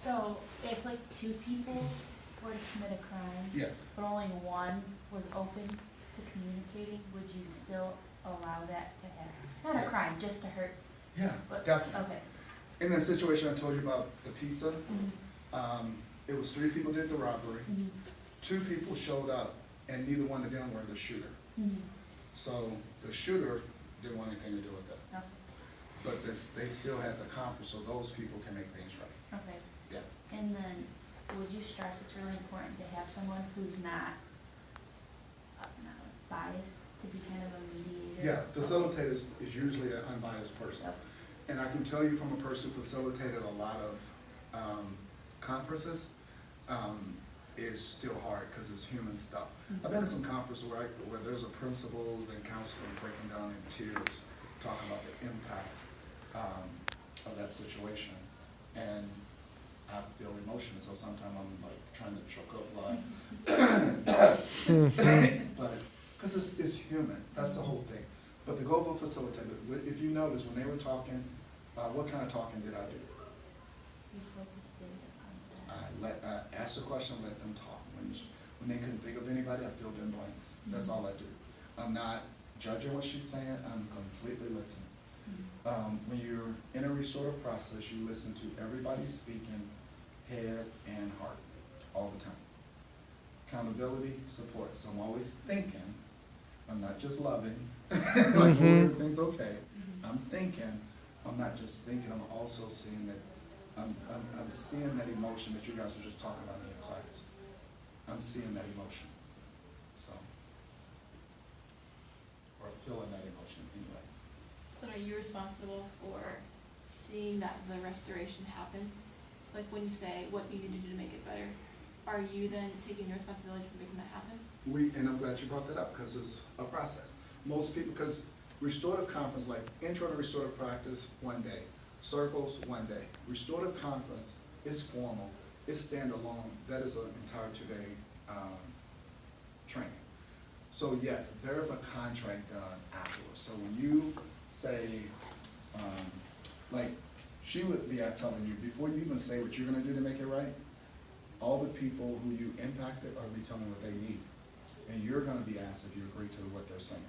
So if like two people were to commit a crime, Yes, but only one was open to communicating, would you still allow that to happen? Not a Yes. crime, just to hurt, yeah, but, definitely. okay. In that situation I told you about the pizza, Mhm, it was 3 people did the robbery. mhm, 2 people showed up, and neither one of them were the shooter. mhm. So the shooter didn't want anything to do with it. Okay, But they still had the conference, so those people can make things right. okay. Yeah. And then, would you stress it's really important to have someone who's not biased, to be kind of a mediator? Yeah, facilitators is usually an unbiased person. Yep. And I can tell you from a person who facilitated a lot of conferences, is still hard because it's human stuff. I've been to some conferences where there's a principals and counselors breaking down in tears, talking about the impact of that situation. And I feel emotion, so sometimes I'm like trying to choke up blood. But, because it's human, that's the whole thing. But the global facilitator, if you notice, when they were talking, what kind of talking did I do? You focused it on that. I asked a question, let them talk. When they couldn't think of anybody, I filled in blanks. That's all I do. I'm not judging what she's saying, I'm completely listening. When you're in a restorative process, you listen to everybody speaking, head and heart, all the time. Accountability, support. So I'm always thinking, I'm not just loving, like everything's okay. I'm thinking, I'm not just thinking, I'm also seeing that, I'm seeing that emotion that you guys were just talking about in your class. I'm seeing that emotion, so, or feeling that emotion anyway. So are you responsible for seeing that the restoration happens? Like when you say what you need to do to make it better, are you then taking the responsibility for making that happen? And I'm glad you brought that up, because it's a process. Most people, because restorative conference, like intro to restorative practice, 1 day. Circles, 1 day. Restorative conference is formal, it's standalone, that is an entire 2-day training. So yes, there is a contract done afterwards. So when you say, like, she would be out telling you, before you even say what you're gonna do to make it right, all the people who you impacted are gonna be telling you what they need. And you're gonna be asked if you agree to what they're saying,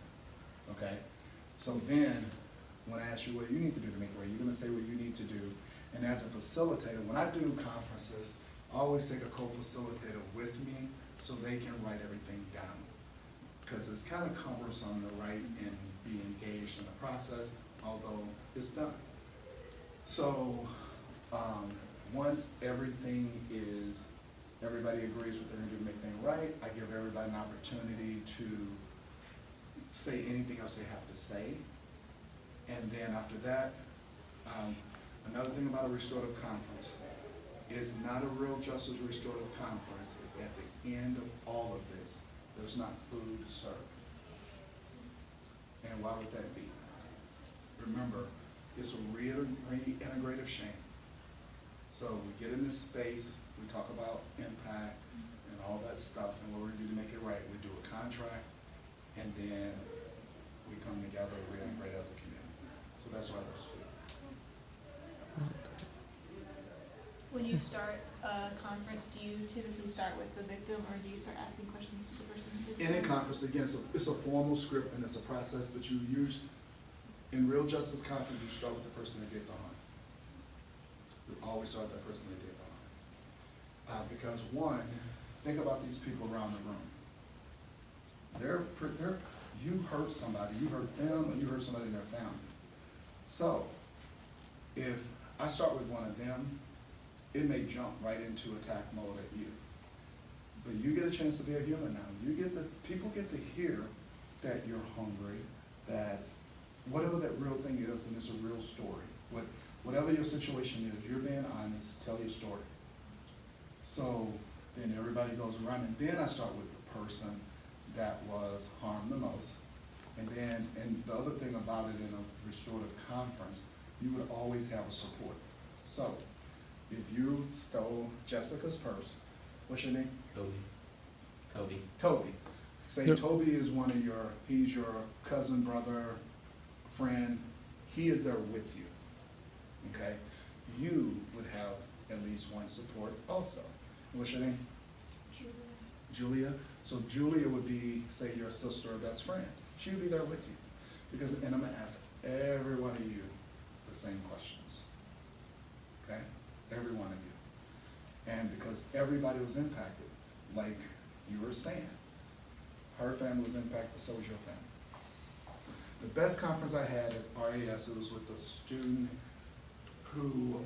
okay? So then, when I ask you what you need to do to make it right, you're gonna say what you need to do. And as a facilitator, when I do conferences, I always take a co-facilitator with me so they can write everything down. Because it's kind of cumbersome to write and be engaged in the process, although it's done. So, once everything is, everybody agrees what they're gonna do to make things right, I give everybody an opportunity to say anything else they have to say. And then after that, another thing about a restorative conference is not a real justice restorative conference if at the end of all of this, there's not food served. And why would that be? Remember, it's a reintegrative shame. So we get in this space, we talk about impact and all that stuff and what we're gonna do to make it right. We do a contract, and then we come together, reintegrate as a community. So that's why there's food. When you start a conference, do you typically start with the victim or do you start asking questions to the person? In a conference, again, it's a formal script and it's a process, but you use, in real justice conference, you start with the person that did the harm. You always start with that person that did the harm. Because one, think about these people around the room. You hurt somebody, you hurt them, or you hurt somebody in their family. So, if I start with one of them, it may jump right into attack mode at you. But you get a chance to be a human now. People get to hear that you're hungry, that whatever that real thing is, and it's a real story. Whatever your situation is, you're being honest, tell your story. So then everybody goes around, and then I start with the person that was harmed the most. And the other thing about it in a restorative conference, you would always have a support. So if you stole Jessica's purse, what's your name? Toby. Say Yep. Toby is he's your cousin, brother, friend. He is there with you, okay? You would have at least one support also. What's your name? Julia. So Julia would be, say, your sister or best friend. She would be there with you. Because, and I'm gonna ask every one of you the same questions. Okay? Every one of you. And because everybody was impacted, like you were saying, her family was impacted, but so was your family. The best conference I had at RAS, it was with a student who,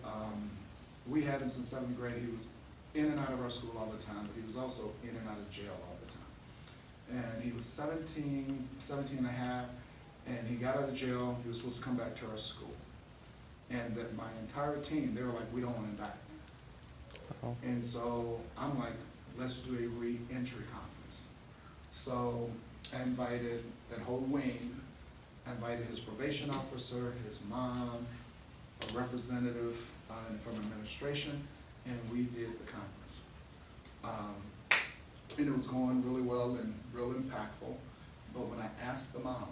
we had him since 7th grade. He was in and out of our school all the time, but he was also in and out of jail all the time. And he was 17 and a half, and he got out of jail. He was supposed to come back to our school. And that my entire team, they were like, we don't want him back. Oh. And so I'm like, let's do a re-entry conference. So I invited that whole wing. I invited his probation officer, his mom, a representative from administration, and we did the conference. And it was going really well and real impactful. But when I asked the mom,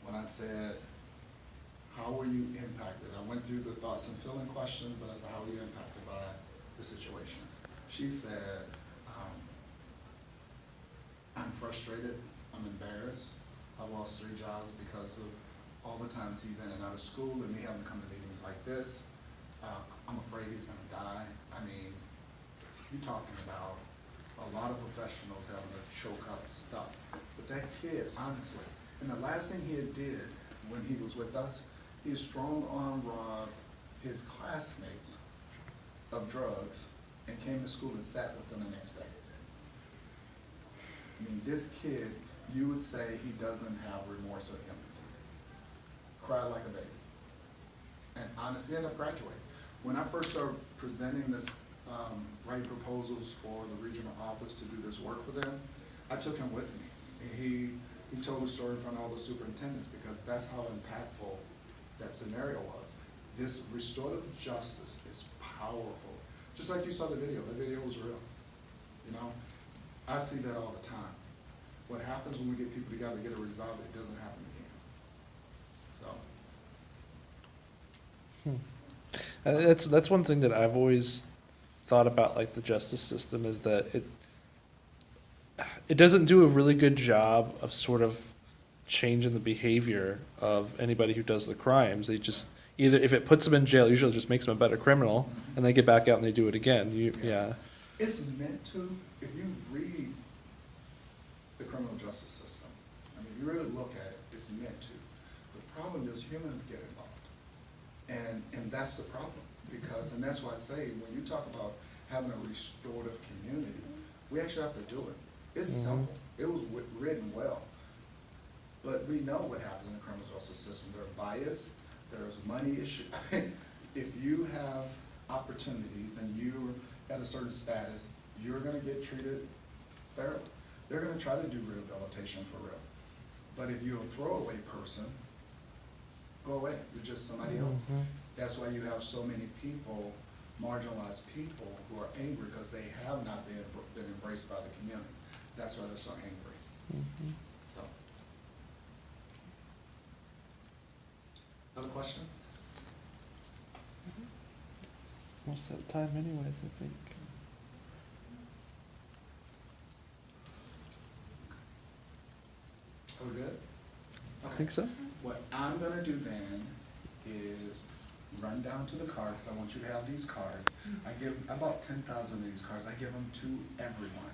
when I said, how were you impacted? I went through the thoughts and feeling questions, but I said, how were you impacted by the situation? She said, I'm frustrated, I'm embarrassed. I lost 3 jobs because of all the times he's in and out of school and me having to come to meetings like this. I'm afraid he's gonna die. I mean, you're talking about a lot of professionals having to choke up stuff. But that kid, honestly, and the last thing he did when he was with us, he strong-arm robbed his classmates of drugs and came to school and sat with them the next day. I mean, this kid, you would say he doesn't have remorse or empathy. Cried like a baby. And honestly, ended up graduating. When I first started presenting this, writing proposals for the regional office to do this work for them, I took him with me. And he told the story in front of all the superintendents because that's how impactful that scenario was. This restorative justice is powerful. Just like you saw the video was real. You know, I see that all the time. What happens when we get people together to get it resolved, it doesn't happen again. So. That's one thing that I've always thought about, like the justice system, is that it doesn't do a really good job of sort of changing the behavior of anybody who does the crimes. They just either, if it puts them in jail, usually it just makes them a better criminal, and they get back out and they do it again. Yeah. It's meant to. If you read the criminal justice system, I mean, you really look at it, it's meant to. The problem is humans get involved. And that's the problem. Because, and that's why I say, when you talk about having a restorative community, we actually have to do it. It's simple. It was written well. But we know what happens in the criminal justice system. There's bias, there's money issues. I mean, if you have opportunities and you're at a certain status, you're gonna get treated fairly. They're gonna try to do rehabilitation for real. But if you're a throwaway person, go away. You're just somebody else. That's why you have so many people, marginalized people, who are angry because they have not been embraced by the community. That's why they're so angry. So, another question? Almost that time anyways, I think. Are we good? I think so. What I'm gonna do then is run down to the cards. I want you to have these cards. I bought 10,000 of these cards. I give them to everyone.